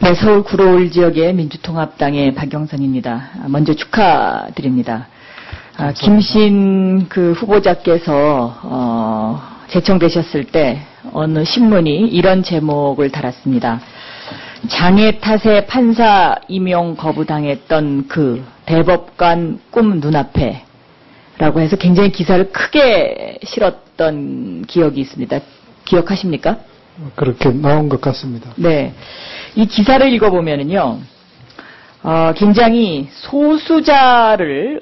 네, 서울 구로울 지역의 민주통합당의 박영선입니다. 먼저 축하드립니다. 김신 후보자께서 제청되셨을 때 어느 신문이 이런 제목을 달았습니다. 장애 탓에 판사 임용 거부당했던 그 대법관 꿈 눈앞에 라고 해서 굉장히 기사를 크게 실었던 기억이 있습니다. 기억하십니까? 그렇게 나온 것 같습니다. 네. 이 기사를 읽어보면은요, 굉장히 소수자를,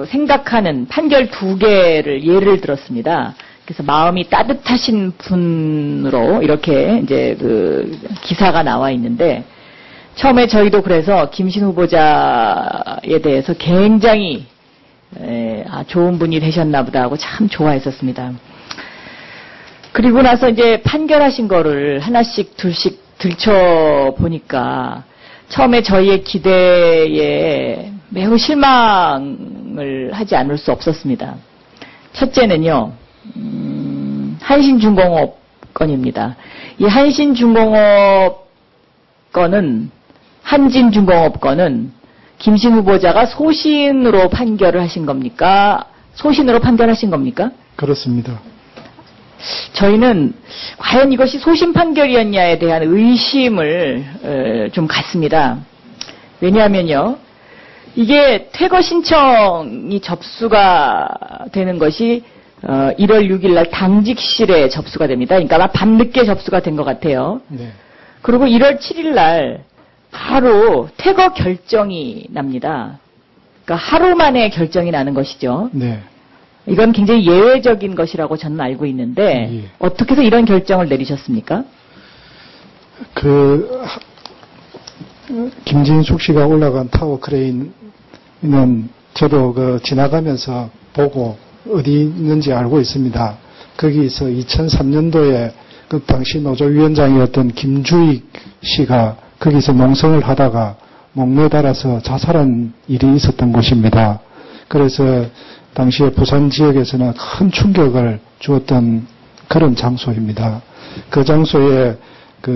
생각하는 판결 두 개를 예를 들었습니다. 그래서 마음이 따뜻하신 분으로 이렇게 이제 기사가 나와 있는데, 처음에 저희도 그래서 김신 후보자에 대해서 굉장히, 좋은 분이 되셨나 보다 하고 참 좋아했었습니다. 그리고 나서 이제 판결하신 거를 하나씩 둘씩 들춰보니까 처음에 저희의 기대에 매우 실망을 하지 않을 수 없었습니다. 첫째는요, 한신중공업 건입니다. 이 한신중공업 건은, 한진중공업 건은 김신 후보자가 소신으로 판결을 하신 겁니까? 소신으로 판결하신 겁니까? 그렇습니다. 저희는 과연 이것이 소신 판결이었냐에 대한 의심을 좀 갖습니다. 왜냐하면요, 이게 퇴거 신청이 접수가 되는 것이 1월 6일 날 당직실에 접수가 됩니다. 그러니까 밤늦게 접수가 된 것 같아요. 네. 그리고 1월 7일 날 바로 퇴거 결정이 납니다. 그러니까 하루 만에 결정이 나는 것이죠. 네. 이건 굉장히 예외적인 것이라고 저는 알고 있는데, 예. 어떻게 해서 이런 결정을 내리셨습니까? 김진숙 씨가 올라간 타워 크레인은 저도 지나가면서 보고 어디 있는지 알고 있습니다. 거기서 2003년도에 그 당시 노조위원장이었던 김주익 씨가 거기서 농성을 하다가 목매에 달아서 자살한 일이 있었던 곳입니다. 그래서 당시에 부산 지역에서는 큰 충격을 주었던 그런 장소입니다. 그 장소에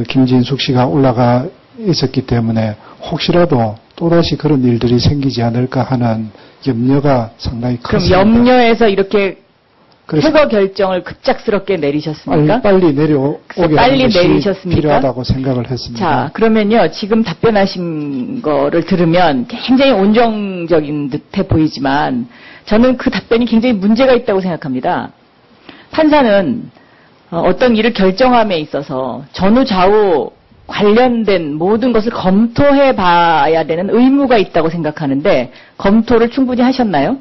김진숙 씨가 올라가 있었기 때문에 혹시라도 또다시 그런 일들이 생기지 않을까 하는 염려가 상당히 컸습니다. 그럼 염려해서 이렇게 퇴거 결정을 급작스럽게 내리셨습니까? 빨리 내려오게 빨리 하는 것이 내리셨습니까? 필요하다고 생각을 했습니다. 자, 그러면요, 지금 답변하신 거를 들으면 굉장히 온정적인 듯해 보이지만 저는 그 답변이 굉장히 문제가 있다고 생각합니다. 판사는 어떤 일을 결정함에 있어서 전후 좌우 관련된 모든 것을 검토해 봐야 되는 의무가 있다고 생각하는데 검토를 충분히 하셨나요?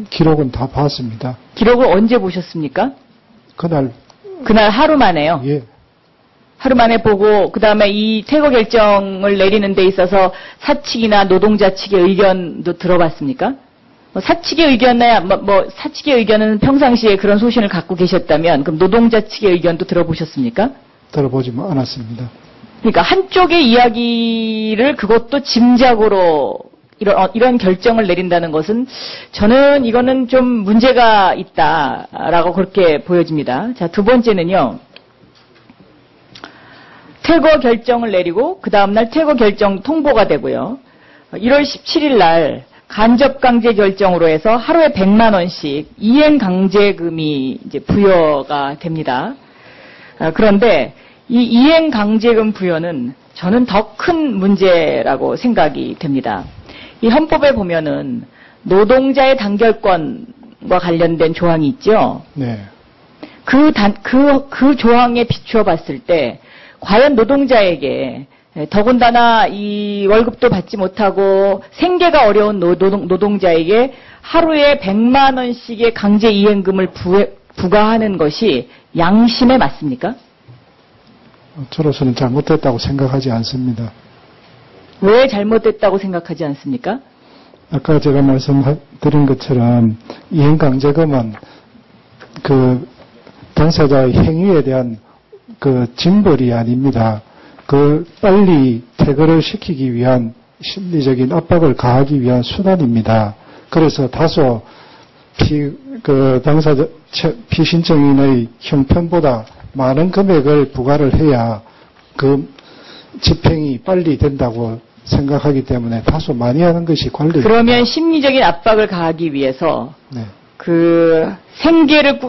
기록은 다 봤습니다. 기록을 언제 보셨습니까? 그날 하루 만에요? 예. 하루 만에 보고 그 다음에 이 퇴거 결정을 내리는 데 있어서 사측이나 노동자 측의 의견도 들어봤습니까? 사측의 의견이야, 사측의 의견은 평상시에 그런 소신을 갖고 계셨다면 그럼 노동자 측의 의견도 들어보셨습니까? 들어보지 않았습니다. 그러니까 한쪽의 이야기를 그것도 짐작으로 이런 결정을 내린다는 것은 저는 이거는 좀 문제가 있다라고 그렇게 보여집니다. 자, 두 번째는요. 퇴거 결정을 내리고 그 다음날 퇴거 결정 통보가 되고요. 1월 17일 날 간접강제 결정으로 해서 하루에 100만 원씩 이행강제금이 이제 부여가 됩니다. 그런데 이 이행강제금 부여는 저는 더 큰 문제라고 생각이 됩니다. 이 헌법에 보면은 노동자의 단결권과 관련된 조항이 있죠. 네. 그 조항에 비추어 봤을 때 과연 노동자에게 더군다나 이 월급도 받지 못하고 생계가 어려운 노동자에게 하루에 100만 원씩의 강제 이행금을 부과하는 것이 양심에 맞습니까? 저로서는 잘못됐다고 생각하지 않습니다. 왜 잘못됐다고 생각하지 않습니까? 아까 제가 말씀드린 것처럼 이행강제금은 당사자의 행위에 대한 징벌이 아닙니다. 빨리 퇴거를 시키기 위한 심리적인 압박을 가하기 위한 수단입니다. 그래서 다소 당사자 피신청인의 형편보다 많은 금액을 부과를 해야 집행이 빨리 된다고 생각하기 때문에 다소 많이 하는 것이 관리입니다. 그러면 심리적인 압박을 가하기 위해서 네. 그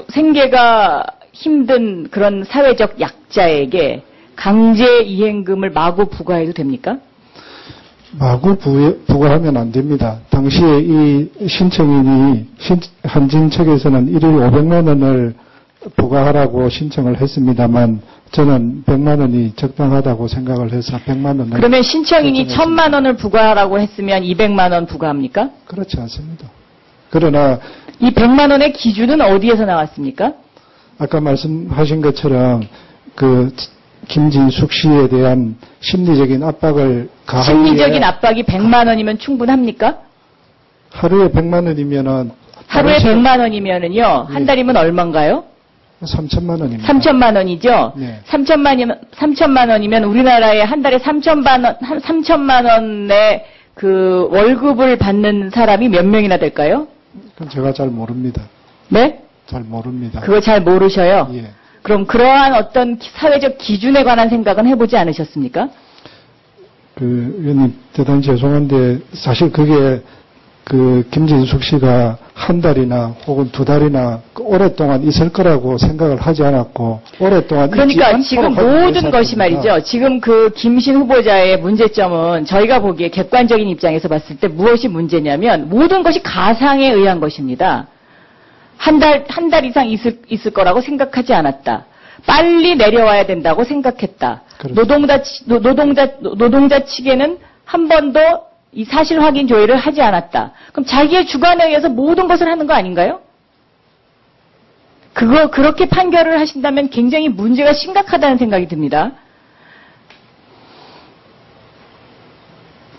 생계가 힘든 그런 사회적 약자에게 강제 이행금을 마구 부과해도 됩니까? 마구 부과하면 안 됩니다. 당시에 이 신청인이 한진 측에서는 1일 500만 원을 부과하라고 신청을 했습니다만 저는 100만 원이 적당하다고 생각을 해서 100만 원을. 그러면 신청인이 1000만 원을 부과하라고 했으면 200만 원 부과합니까? 그렇지 않습니다. 그러나 이 100만 원의 기준은 어디에서 나왔습니까? 아까 말씀하신 것처럼 그 김진숙 씨에 대한 심리적인 압박을 가하기에 심리적인 압박이 100만 원이면 충분합니까? 하루에 100만 원이면은 하루에 100만 원이면은요. 한 달이면 얼마인가요? 3천만 원입니다. 3천만 원이죠? 네. 3천만 원이면 우리나라에 한 달에 3천만 원의 그 월급을 받는 사람이 몇 명이나 될까요? 그건 제가 잘 모릅니다. 네? 잘 모릅니다. 그거 잘 모르셔요? 예. 그럼 그러한 어떤 사회적 기준에 관한 생각은 해보지 않으셨습니까? 의원님, 대단히 죄송한데, 사실 그게, 김진숙 씨가 한 달이나 혹은 두 달이나 오랫동안 있을 거라고 생각을 하지 않았고, 오랫동안 그러니까 지금 모든 것이 말이죠. 지금 그 김신 후보자의 문제점은 저희가 보기에 객관적인 입장에서 봤을 때 무엇이 문제냐면, 모든 것이 가상에 의한 것입니다. 한 달 이상 있을 거라고 생각하지 않았다. 빨리 내려와야 된다고 생각했다. 그렇죠. 노동자 측에는 한 번도 이 사실 확인 조회를 하지 않았다. 그럼 자기의 주관에 의해서 모든 것을 하는 거 아닌가요? 그렇게 판결을 하신다면 굉장히 문제가 심각하다는 생각이 듭니다.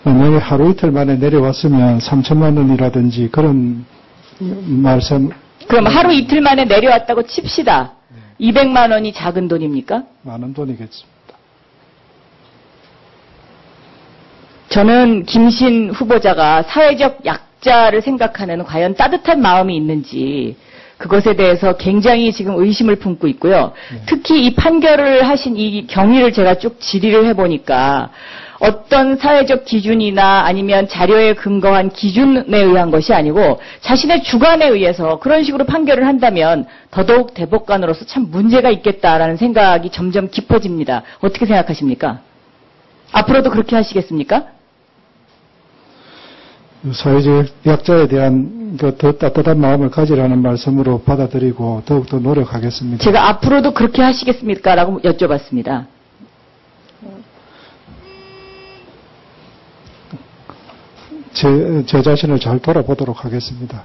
만약에 하루 이틀 만에 내려왔으면 3천만 원이라든지 그런 말씀. 그럼 하루 이틀 만에 내려왔다고 칩시다. 200만 원이 작은 돈입니까? 많은 돈이겠습니다. 저는 김신 후보자가 사회적 약자를 생각하는 과연 따뜻한 마음이 있는지 그것에 대해서 굉장히 지금 의심을 품고 있고요. 특히 이 판결을 하신 이 경위를 제가 쭉 질의를 해보니까 어떤 사회적 기준이나 아니면 자료에 근거한 기준에 의한 것이 아니고 자신의 주관에 의해서 그런 식으로 판결을 한다면 더더욱 대법관으로서 참 문제가 있겠다라는 생각이 점점 깊어집니다. 어떻게 생각하십니까? 앞으로도 그렇게 하시겠습니까? 사회적 약자에 대한 더 따뜻한 마음을 가지라는 말씀으로 받아들이고 더욱더 노력하겠습니다. 제가 앞으로도 그렇게 하시겠습니까? 라고 여쭤봤습니다. 제 자신을 잘 돌아보도록 하겠습니다.